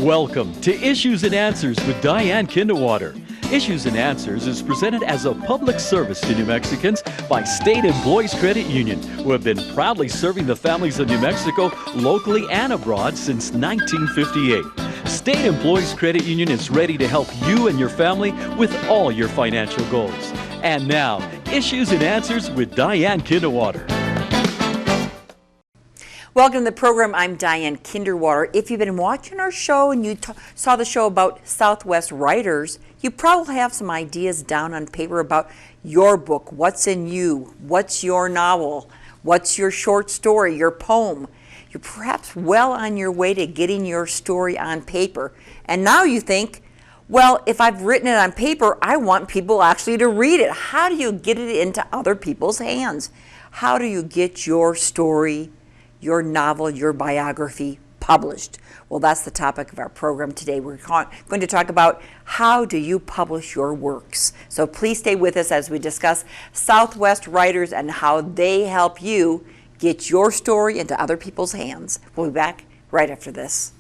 Welcome to Issues and Answers with Diane Kinderwater. Issues and Answers is presented as a public service to New Mexicans by State Employees Credit Union, who have been proudly serving the families of New Mexico locally and abroad since 1958. State Employees Credit Union is ready to help you and your family with all your financial goals. And now, Issues and Answers with Diane Kinderwater. Welcome to the program. I'm Diane Kinderwater. If you've been watching our show and you saw the show about Southwest writers, you probably have some ideas down on paper about your book. What's in you? What's your novel? What's your short story, your poem? You're perhaps well on your way to getting your story on paper. And now you think, well, if I've written it on paper, I want people actually to read it. How do you get it into other people's hands? How do you get your story, your novel, your biography published? Well, that's the topic of our program today. We're going to talk about how do you publish your works. So please stay with us as we discuss Southwest writers and how they help you get your story into other people's hands. We'll be back right after this.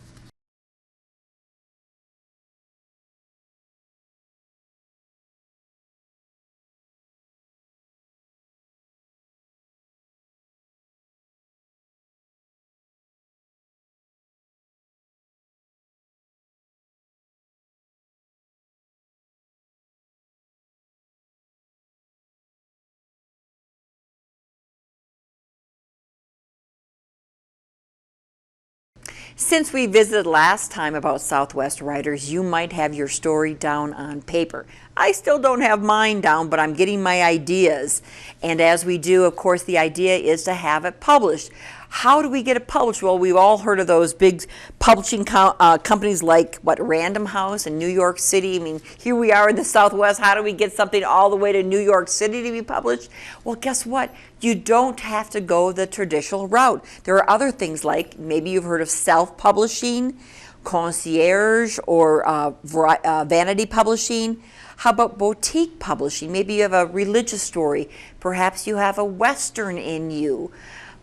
Since we visited last time about Southwest writers, you might have your story down on paper. I still don't have mine down, but I'm getting my ideas. And as we do, of course, the idea is to have it published. How do we get it published? Well, we've all heard of those big publishing companies like, Random House in New York City. I mean, here we are in the Southwest. How do we get something all the way to New York City to be published? Well, guess what? You don't have to go the traditional route. There are other things like, maybe you've heard of self-publishing, concierge, or vanity publishing. How about boutique publishing? Maybe you have a religious story. Perhaps you have a Western in you.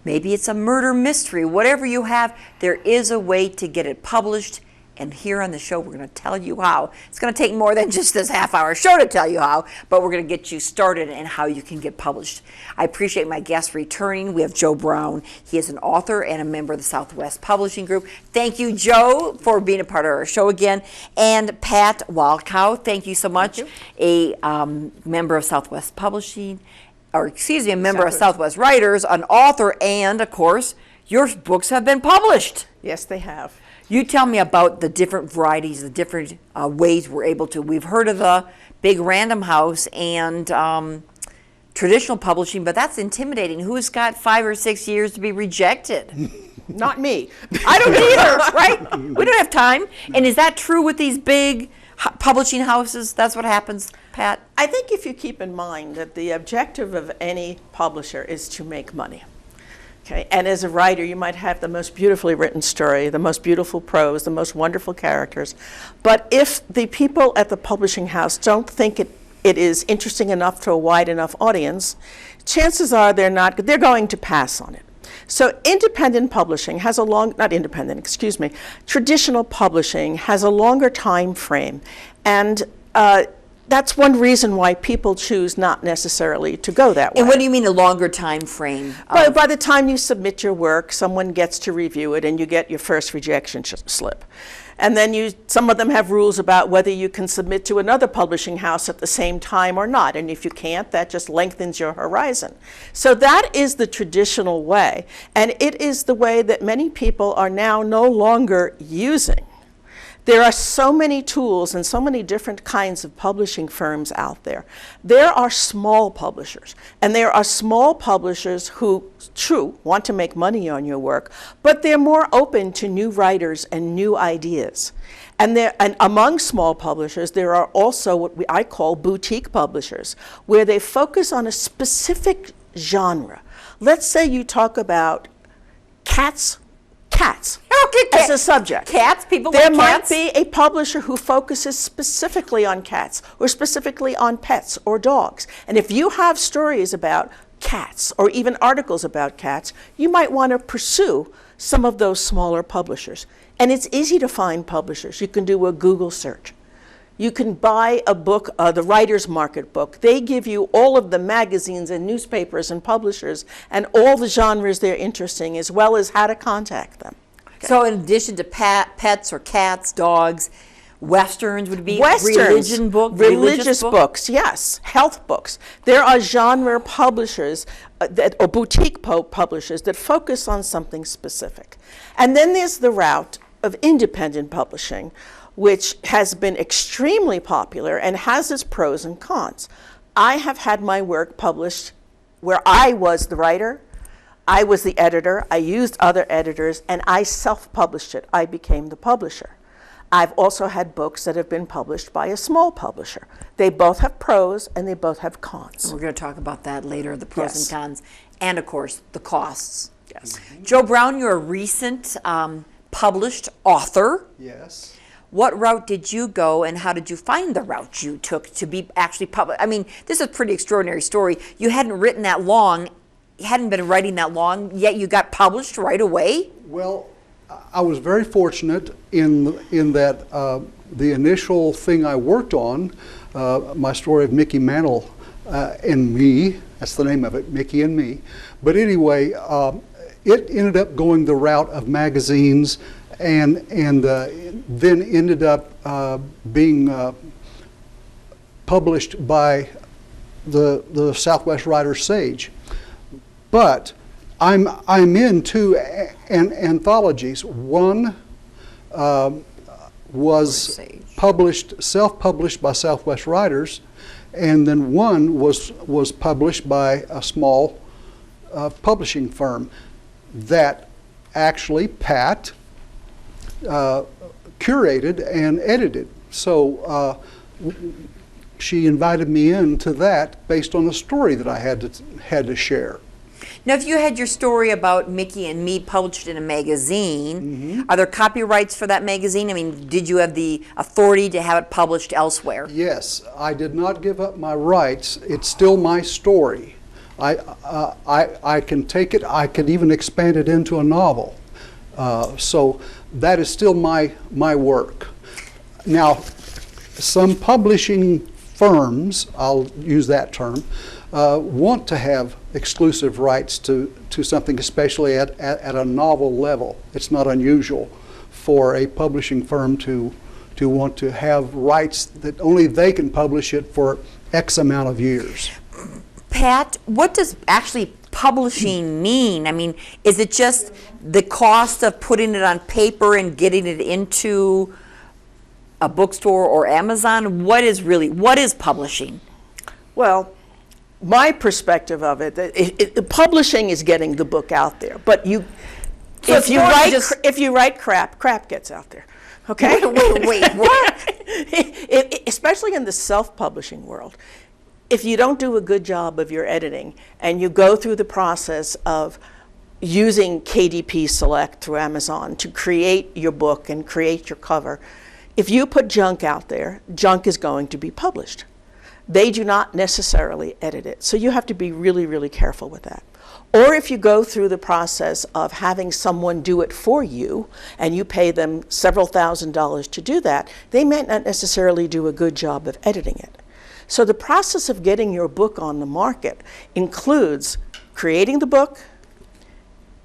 Maybe it's a murder mystery. Whatever you have, there is a way to get it published. And here on the show, we're going to tell you how. It's going to take more than just this half-hour show to tell you how, but we're going to get you started and how you can get published. I appreciate my guests returning. We have Joe Brown. He is an author and a member of the Southwest Publishing Group. Thank you, Joe, for being a part of our show again. And Pat Walkow, thank you so much. A member of Southwest Publishing, a member of Southwest Writers, an author, and of course, your books have been published. Yes, they have. You tell me about the different varieties, the different ways we're able to. We've heard of the big Random House and traditional publishing, but that's intimidating. Who's got 5 or 6 years to be rejected? Not me. I don't either, right? We don't have time. And is that true with these big publishing houses? That's what happens, Pat? I think if you keep in mind that the objective of any publisher is to make money. Okay, and as a writer, you might have the most beautifully written story, the most beautiful prose, the most wonderful characters. But if the people at the publishing house don't think it is interesting enough to a wide enough audience, chances are they're going to pass on it. So independent publishing has traditional publishing has a longer time frame. And that's one reason why people choose not necessarily to go that way. And what do you mean a longer time frame? By the time you submit your work, someone gets to review it and you get your first rejection slip. And then some of them have rules about whether you can submit to another publishing house at the same time or not. And if you can't, that just lengthens your horizon. So that is the traditional way. And it is the way that many people are now no longer using. There are so many tools and so many different kinds of publishing firms out there. There are small publishers, and there are small publishers who, want to make money on your work, but they're more open to new writers and new ideas. And among small publishers, there are also what I call boutique publishers, where they focus on a specific genre. Let's say you talk about cats. As a subject. Cats? People like cats? There might be a publisher who focuses specifically on cats or specifically on pets or dogs. And if you have stories about cats or even articles about cats, you might want to pursue some of those smaller publishers. And it's easy to find publishers. You can do a Google search. You can buy a book, the Writer's Market book. They give you all of the magazines and newspapers and publishers and all the genres they're interested in, as well as how to contact them. Okay. So in addition to pets or cats, dogs, Westerns would be Westerns, religious books, yes, health books. There are genre publishers or boutique publishers that focus on something specific. And then there's the route of independent publishing, which has been extremely popular and has its pros and cons. I have had my work published where I was the writer, I was the editor, I used other editors, and I self-published it. I became the publisher. I've also had books that have been published by a small publisher. They both have pros and they both have cons. We're going to talk about that later, the pros Yes. and cons, and of course, the costs. Yes. Joe Brown, you're a recent published author. Yes. What route did you go, and how did you find the route you took to be actually published? I mean, this is a pretty extraordinary story. You hadn't written that long, you hadn't been writing that long, yet you got published right away? Well, I was very fortunate in that the initial thing I worked on, my story of Mickey Mantle and Me, that's the name of it, Mickey and Me. But anyway, it ended up going the route of magazines and then ended up being published by the Southwest Writers Sage. But I'm in two anthologies. One was self-published by Southwest Writers, and then one was published by a small publishing firm that actually Pat curated and edited. So she invited me into that based on the story that I had to share. Now, if you had your story about Mickey and Me published in a magazine, are there copyrights for that magazine? I mean, did you have the authority to have it published elsewhere? Yes, I did not give up my rights. It's still my story. I can take it, I can even expand it into a novel. So that is still my work. Now, some publishing firms, I'll use that term, want to have exclusive rights to something, especially at a novel level. It's not unusual for a publishing firm to want to have rights that only they can publish it for X amount of years. Pat, what does actually publishing mean? I mean, is it just the cost of putting it on paper and getting it into a bookstore or Amazon? What is publishing? Well, my perspective of it, publishing is getting the book out there. But if you write crap gets out there. Okay? Wait, what? Especially in the self-publishing world. If you don't do a good job of your editing and you go through the process of using KDP Select through Amazon to create your book and create your cover, if you put junk out there, junk is going to be published. They do not necessarily edit it. So you have to be really, really careful with that. Or if you go through the process of having someone do it for you and you pay them several $1,000s to do that, they may not necessarily do a good job of editing it. So the process of getting your book on the market includes creating the book,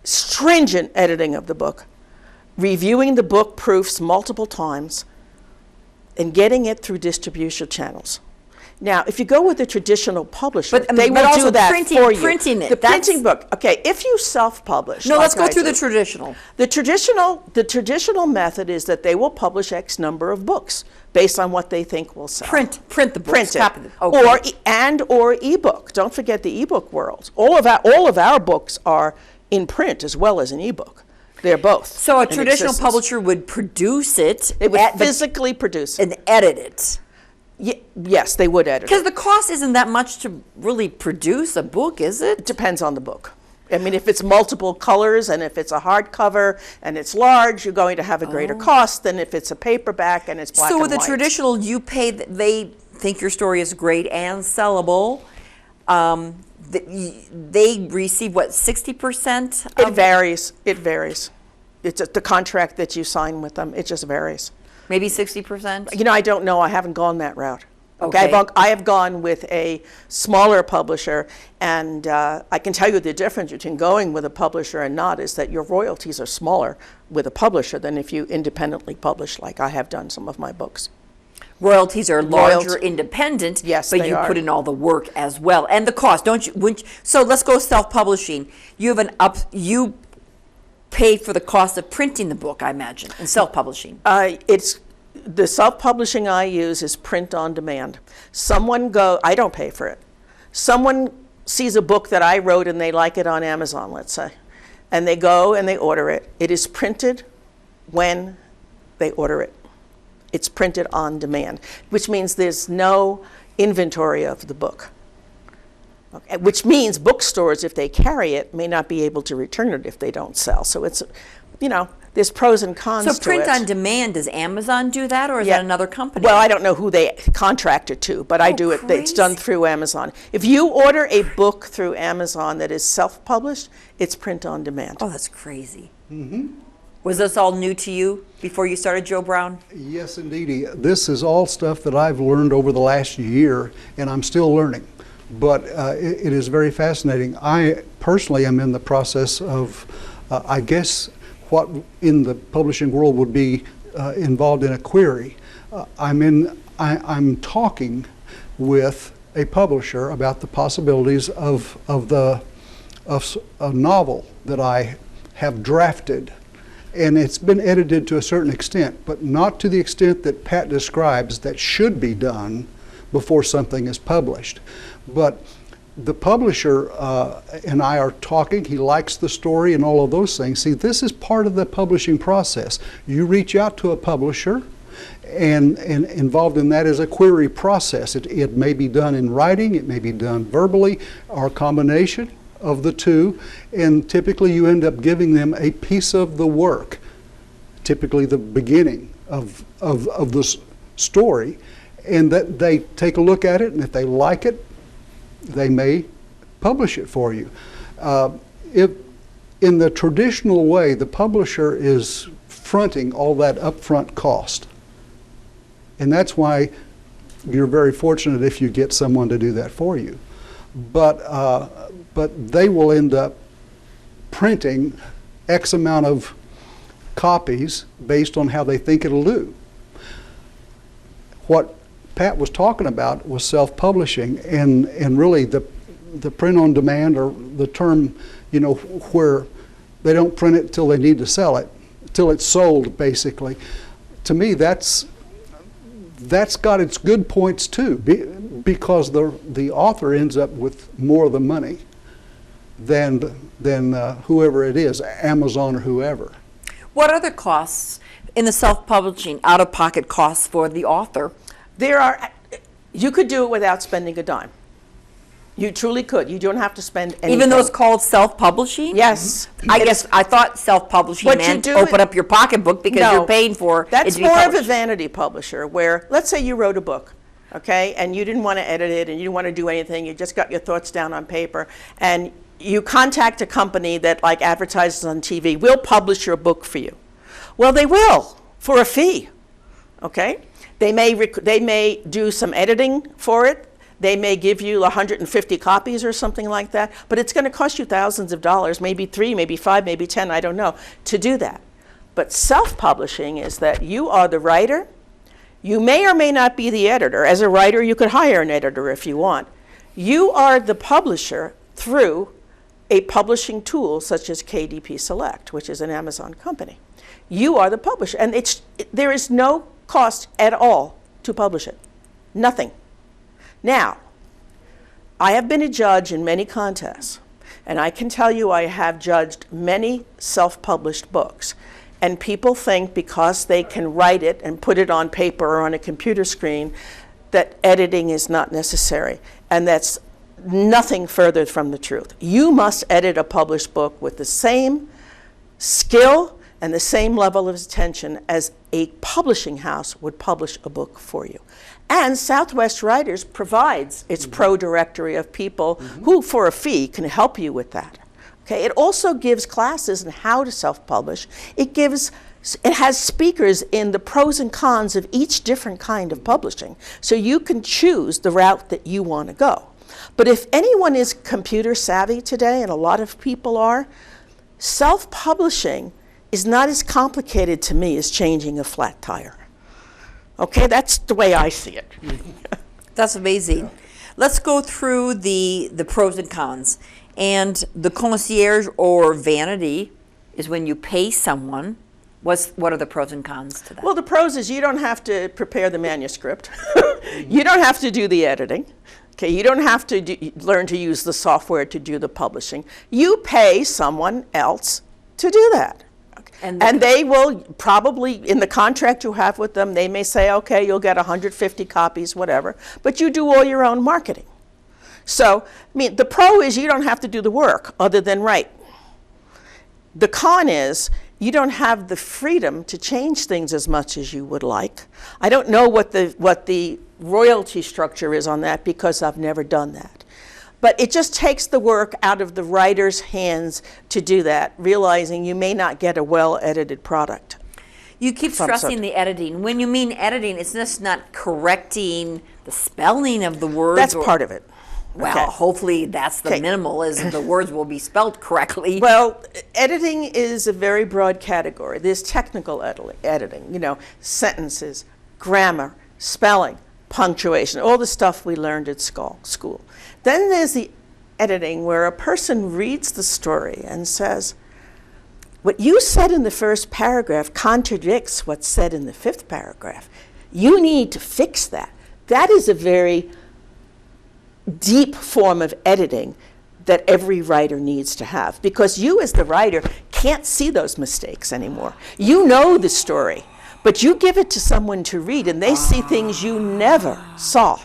stringent editing of the book, reviewing the book proofs multiple times, and getting it through distribution channels. Now, if you go with a traditional publisher, they will do that for you. Printing it. The printing book. Okay, if you self-publish. No, let's go through the traditional. The traditional method is that they will publish X number of books based on what they think will sell. Print the books. Print it. Okay. Or ebook. Don't forget the ebook world. All of our books are in print as well as an ebook. They're both. So a traditional publisher would produce it. They would physically produce it. And edit it. Yes, they would edit it. Because the cost isn't that much to really produce a book, is it? It depends on the book. I mean, if it's multiple colors and if it's a hardcover and it's large, you're going to have a greater cost than if it's a paperback and it's black and white. So with the traditional, you pay, they think your story is great and sellable. They receive, what, 60%? It varies. It varies. it's the contract that you sign with them. It just varies. Maybe 60%? You know, I don't know. I haven't gone that route. Okay. I have gone with a smaller publisher, and I can tell you the difference between going with a publisher and not is that your royalties are smaller with a publisher than if you independently publish, like I have done some of my books. Royalties are larger independent, Yes, but they you are. put in all the work as well. And the cost, don't you? So let's go self-publishing. You have you pay for the cost of printing the book, I imagine, in self-publishing. It's the self-publishing I use is print on demand. I don't pay for it. Someone sees a book that I wrote and they like it on Amazon, let's say, and they go and they order it. It is printed when they order it. It's printed on demand, which means there's no inventory of the book. Okay, which means bookstores, if they carry it, may not be able to return it if they don't sell. So it's, there's pros and cons to it. So print on demand, does Amazon do that, or is that another company? Well, I don't know who they contract it to, but I do it. It's done through Amazon. If you order a book through Amazon that is self-published, it's print on demand. Oh, that's crazy. Mm-hmm. Was this all new to you before you started Joe Brown? Yes, indeedy. This is all stuff that I've learned over the last year, and I'm still learning. But it is very fascinating. I personally am in the process of, I guess, what in the publishing world would be involved in a query. I'm talking with a publisher about the possibilities of a novel that I have drafted. And it's been edited to a certain extent, but not to the extent that Pat describes that should be done before something is published. But the publisher and I are talking. He likes the story and all of those things. See, this is part of the publishing process. You reach out to a publisher, and involved in that is a query process. It may be done in writing, it may be done verbally, or a combination of the two, and typically you end up giving them a piece of the work, typically the beginning of the story, and that they take a look at it, and if they like it, they may publish it for you. If in the traditional way, the publisher is fronting all that upfront cost, and that's why you're very fortunate if you get someone to do that for you. But they will end up printing X amount of copies based on how they think it'll do. What Pat was talking about was self-publishing, and really the print on demand, or the term, where they don't print it till they need to sell it, till it's sold, basically. To me, that's got its good points too, because the author ends up with more of the money than whoever it is, Amazon or whoever. What other costs in the self-publishing, out-of-pocket costs for the author? You could do it without spending a dime. You truly could. You don't have to spend anything. Even though it's called self-publishing? Yes. I thought self-publishing meant open up your pocketbook because you're paying for That's it to be more of published. a vanity publisher, where, let's say you wrote a book, okay, and you didn't want to edit it and you didn't want to do anything, you just got your thoughts down on paper, and you contact a company that advertises on TV, we'll publish your book for you. Well, they will, for a fee, okay? They may do some editing for it. They may give you 150 copies or something like that, but it's going to cost you thousands of dollars, maybe 3, maybe 5, maybe 10, I don't know, to do that. But self-publishing is that you are the writer. You may or may not be the editor. As a writer, you could hire an editor if you want. You are the publisher through a publishing tool such as KDP Select, which is an Amazon company. You are the publisher, and there is no cost at all to publish it. Nothing. Now, I have been a judge in many contests, and I can tell you I have judged many self-published books. And people think because they can write it and put it on paper or on a computer screen that editing is not necessary. And that's nothing further from the truth. You must edit a published book with the same skill and the same level of attention as a publishing house would publish a book for you. And Southwest Writers provides its pro directory of people who, for a fee, can help you with that. Okay, it also gives classes on how to self-publish. It has speakers in the pros and cons of each different kind of publishing, so you can choose the route that you want to go. But if anyone is computer savvy today, and a lot of people are, self-publishing is not as complicated to me as changing a flat tire. Okay, that's the way I see it. That's amazing. Let's go through the pros and cons. And the concierge or vanity is when you pay someone. What are the pros and cons to that? Well, the pros is you don't have to prepare the manuscript. You don't have to do the editing. Okay, you don't have to learn to use the software to do the publishing. You pay someone else to do that. And they will probably, in the contract you have with them, they may say, okay, you'll get 150 copies, whatever, but you do all your own marketing. So, I mean, the pro is you don't have to do the work other than write. The con is you don't have the freedom to change things as much as you would like. I don't know what the royalty structure is on that because I've never done that. But it just takes the work out of the writer's hands to do that, realizing you may not get a well-edited product. You keep stressing the editing. When you mean editing, it's just not correcting the spelling of the words. That's part of it. Well, Okay. hopefully that's the minimal, is the words will be spelled correctly. Well, editing is a very broad category. There's technical editing, sentences, grammar, spelling, punctuation, all the stuff we learned at school. Then there's the editing where a person reads the story and says, what you said in the first paragraph contradicts what's said in the fifth paragraph. You need to fix that. That is a very deep form of editing that every writer needs to have, because you as the writer can't see those mistakes anymore. You know the story, but you give it to someone to read and they see things you never saw.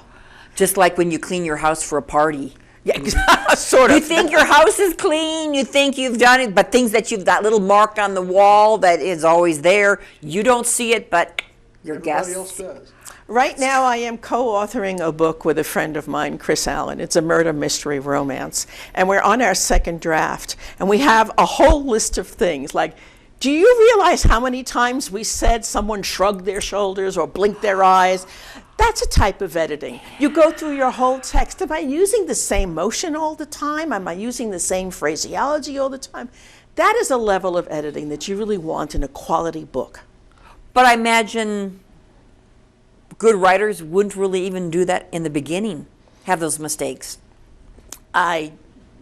Just like when you clean your house for a party. Yeah, sort of. You think your house is clean, you think you've done it, but things that that little mark on the wall that is always there, you don't see it, but your guests. Everybody else does. Right now I am co-authoring a book with a friend of mine, Chris Allen. It's a murder mystery romance. And we're on our second draft. And we have a whole list of things like, do you realize how many times we said someone shrugged their shoulders or blinked their eyes? That's a type of editing. You go through your whole text. Am I using the same motion all the time? Am I using the same phraseology all the time? That is a level of editing that you really want in a quality book. But I imagine good writers wouldn't really even do that in the beginning, have those mistakes. I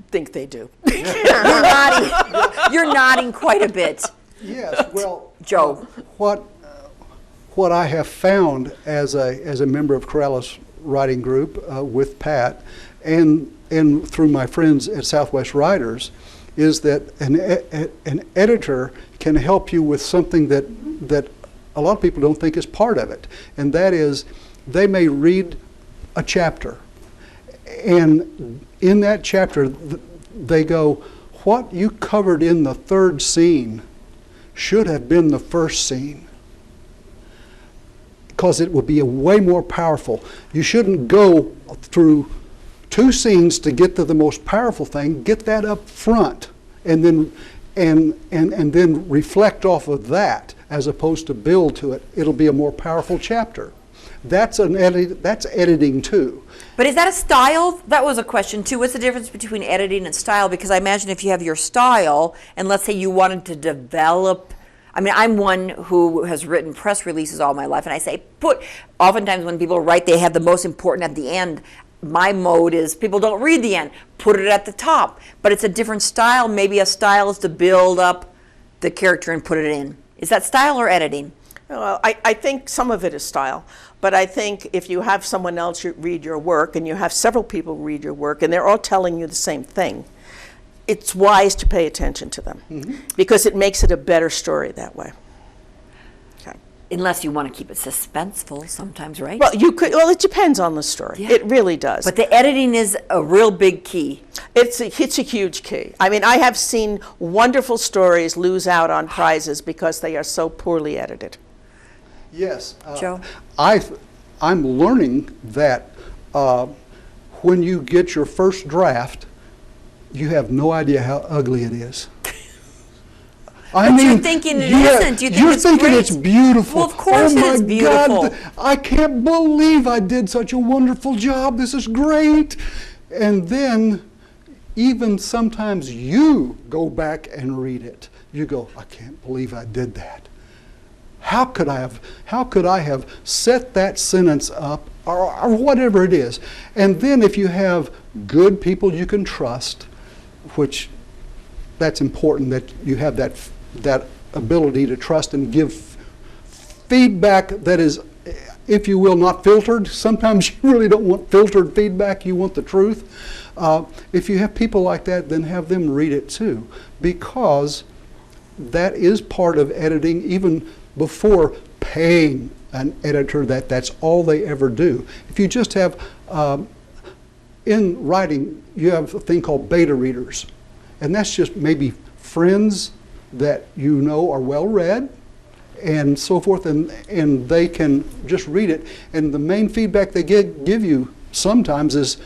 think they do. You're nodding. You're nodding quite a bit. Yes, well, Joe. What I have found as a member of Corrales Writing Group with Pat and through my friends at Southwest Writers is that an editor can help you with something that a lot of people don't think is part of it, and that is they may read a chapter, and in that chapter they go, what you covered in the third scene should have been the first scene, because it would be way more powerful. You shouldn't go through two scenes to get to the most powerful thing. Get that up front, and then reflect off of that, as opposed to build to it. It'll be a more powerful chapter. That's editing too. But is that a style? That was a question too. What's the difference between editing and style? Because I imagine if you have your style, and let's say you wanted to develop, I mean, I'm one who has written press releases all my life, and I say oftentimes when people write, they have the most important at the end. My mode is people don't read the end, put it at the top. But it's a different style. Maybe a style is to build up the character and put it in. Is that style or editing? Well, I think some of it is style, but I think if you have someone else read your work and you have several people read your work and they're all telling you the same thing, it's wise to pay attention to them because it makes it a better story that way. Okay. Unless you want to keep it suspenseful sometimes, right? Well, you could. Well, it depends on the story. Yeah. It really does. But the editing is a real big key. It's a huge key. I mean, I have seen wonderful stories lose out on prizes because they are so poorly edited. Yes. Joe? I'm learning that when you get your first draft, You have no idea how ugly it is. But you're thinking it isn't. You think you're it's thinking great. it's beautiful. Well, of course oh it's my beautiful. God, I can't believe I did such a wonderful job. This is great. And then, even sometimes you go back and read it. You go, I can't believe I did that. How could I have set that sentence up, or whatever it is? And then, if you have good people you can trust, which that's important that you have that ability to trust and give feedback that is, if you will, not filtered. Sometimes you really don't want filtered feedback, you want the truth. If you have people like that, then have them read it too, because that is part of editing, even before paying an editor that's all they ever do. If you just have, in writing, you have a thing called beta readers, and that's just maybe friends that you know are well read and so forth, and they can just read it, and the main feedback they give you sometimes is,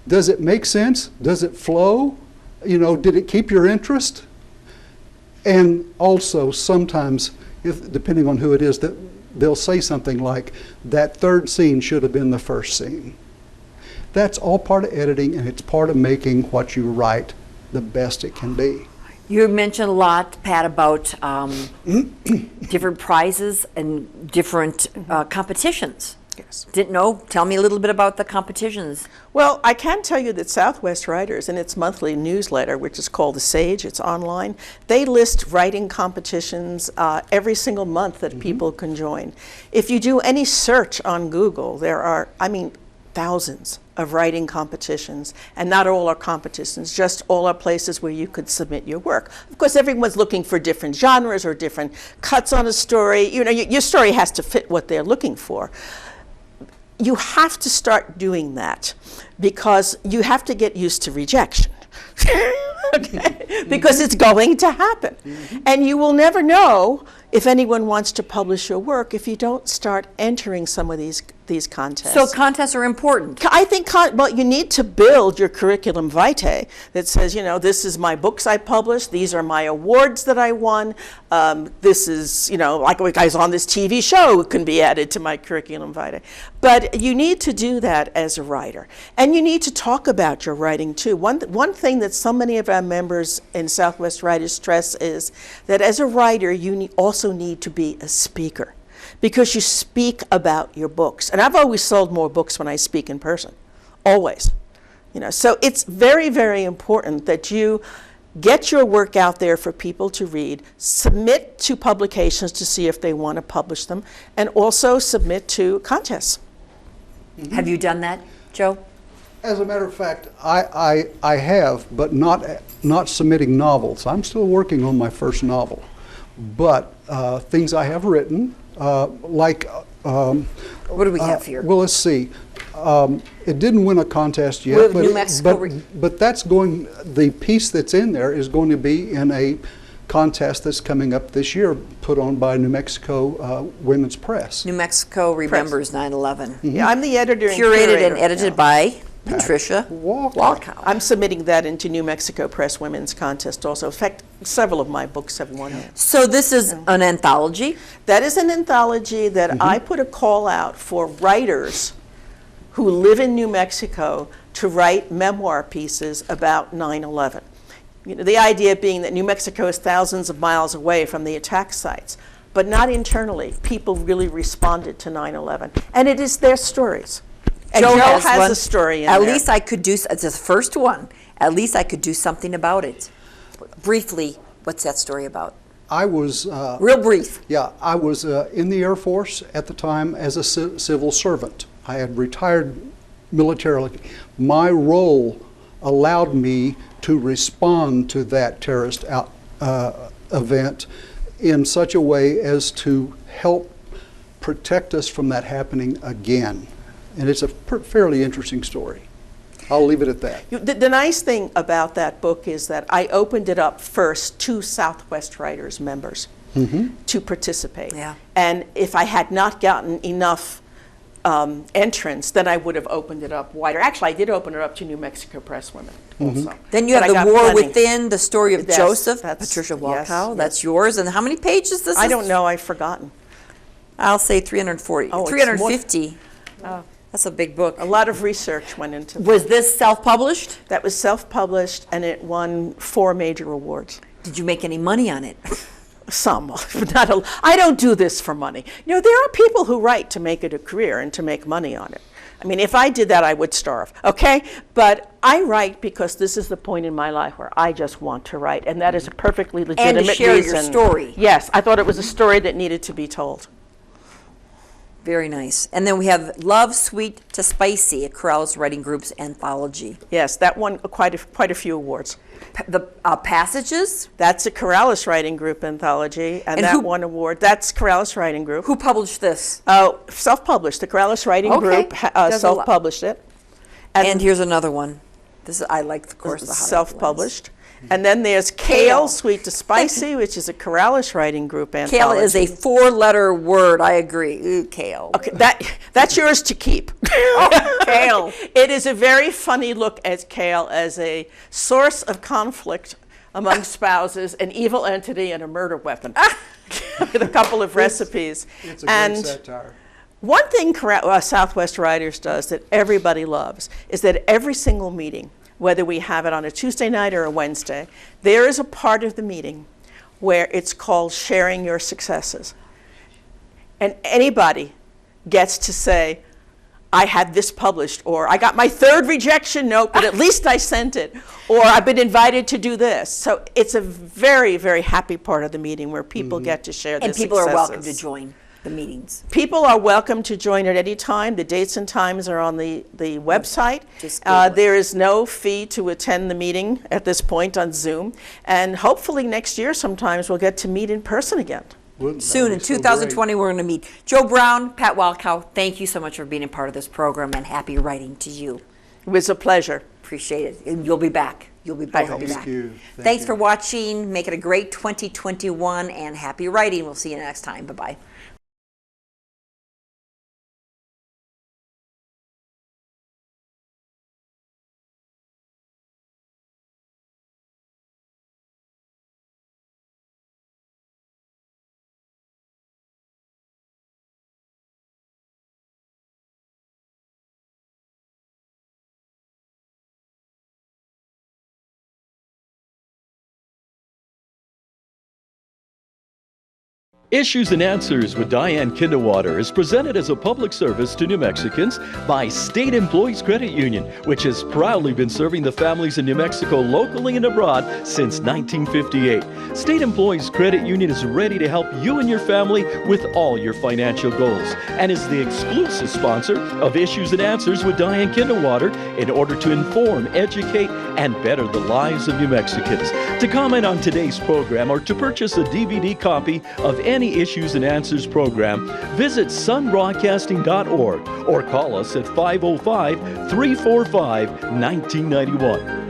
does it make sense? Does it flow? You know, did it keep your interest? And also sometimes, depending on who it is, that they'll say something like, that third scene should have been the first scene. That's all part of editing, and it's part of making what you write the best it can be. You mentioned a lot, Pat, about different prizes and different competitions. Yes. Didn't know. Tell me a little bit about the competitions. Well, I can tell you that Southwest Writers, in its monthly newsletter, which is called The Sage, it's online, they list writing competitions every single month that people can join. If you do any search on Google, there are, thousands of writing competitions, and not all are competitions, just all are places where you could submit your work. Of course, everyone's looking for different genres or different cuts on a story. You know, your story has to fit what they're looking for. You have to start doing that because you have to get used to rejection. Okay? Because it's going to happen. And you will never know if anyone wants to publish your work if you don't start entering some of these contests. So contests are important. I think, you need to build your curriculum vitae that says, this is my books I published, these are my awards that I won, this is, like guys on this TV show can be added to my curriculum vitae. But you need to do that as a writer. And you need to talk about your writing too. One thing that so many of our members in Southwest Writers stress is that as a writer, you also need to be a speaker, because you speak about your books. And I've always sold more books when I speak in person, always. So it's very, very important that you get your work out there for people to read, submit to publications to see if they want to publish them, and also submit to contests. Have you done that, Joe? As a matter of fact, I have, but not submitting novels. I'm still working on my first novel. But things I have written, like... what do we have here? Well, let's see. It didn't win a contest yet, New Mexico but that's going, the piece that's in there is going to be in a contest that's coming up this year, put on by New Mexico Women's Press. New Mexico remembers 9/11. Yeah, I'm the editor and Curated curator. and edited by Patricia Walkow. I'm submitting that into New Mexico Press Women's Contest also. In fact, several of my books have won it. So this is an anthology? That is an anthology that I put a call out for writers who live in New Mexico to write memoir pieces about 9/11. The idea being that New Mexico is thousands of miles away from the attack sites, but not internally. People really responded to 9/11, and it is their stories. And Joe has a story in there. At least I could do, it's the first one, at least I could do something about it. Briefly, what's that story about? I was... Real brief. Yeah, I was in the Air Force at the time as a civil servant. I had retired militarily. My role allowed me to respond to that terrorist event in such a way as to help protect us from that happening again. And it's a fairly interesting story. I'll leave it at that. The nice thing about that book is that I opened it up first to Southwest Writers members to participate. Yeah. And if I had not gotten enough entrance, then I would have opened it up wider. Actually, I did open it up to New Mexico Press women also. Then you But have I The got War plenty. Within, the story of Yes, Joseph, that's- Patricia yes, Walkow. yes. That's yours. And how many pages this is? I don't know, I've forgotten. I'll say 340. Oh, it's 350. That's a big book. A lot of research went into it. Was this self-published? That was self-published, and it won 4 major awards. Did you make any money on it? Some, not a, I don't do this for money. You know, there are people who write to make it a career and to make money on it. I mean, if I did that, I would starve, okay? But I write because this is the point in my life where I just want to write, and that is a perfectly legitimate reason. share your story. Yes, I thought it was a story that needed to be told. Very nice. And then we have Love, Sweet to Spicy, a Corrales Writing Group's anthology. Yes, that won quite a few awards. The Passages? That's a Corrales Writing Group anthology, and And that who- won an award. That's Corrales Writing Group. Who published this? Self-published. The Corrales Writing Okay. Group Does a lot. self-published it. And here's another one. This is, I like, of course, the Hollywood Self-published. And then there's Kale, Kale. Sweet to Spicy, which is a Corrales Writing Group Lens. anthology. Kale is a 4-letter word. I agree. Ooh, kale. Okay, that's yours to keep. Kale. It is a very funny look at kale as a source of conflict among spouses, an evil entity, and a murder weapon. With a couple of recipes. It's a great satire. One thing Southwest Writers does that everybody loves is that every single meeting, whether we have it on a Tuesday night or a Wednesday, there is a part of the meeting where it's called sharing your successes. And anybody gets to say, I had this published, or I got my 3rd rejection note, but at least I sent it, or I've been invited to do this. So it's a very, very happy part of the meeting where people get to share their And people successes. are welcome to join the meetings. People are welcome to join at any time. The dates and times are on the website. Just Google it. There is no fee to attend the meeting at this point on Zoom. And hopefully next year sometimes we'll get to meet in person again. Wouldn't that Soon be in so 2020, we're going to meet. Joe Brown, Pat Walkow, thank you so much for being a part of this program, and happy writing to you. It was a pleasure. Appreciate it. And you'll be back. You'll be back. hope You'll be so. back. Thank you. Thank Thanks you. for watching. Make it a great 2021, and happy writing. We'll see you next time. Bye-bye. Issues and Answers with Diane Kinderwater is presented as a public service to New Mexicans by State Employees Credit Union, which has proudly been serving the families in New Mexico locally and abroad since 1958. State Employees Credit Union is ready to help you and your family with all your financial goals and is the exclusive sponsor of Issues and Answers with Diane Kinderwater in order to inform, educate, and better the lives of New Mexicans. To comment on today's program or to purchase a DVD copy of any Issues and Answers program, visit sunbroadcasting.org or call us at 505-345-1991.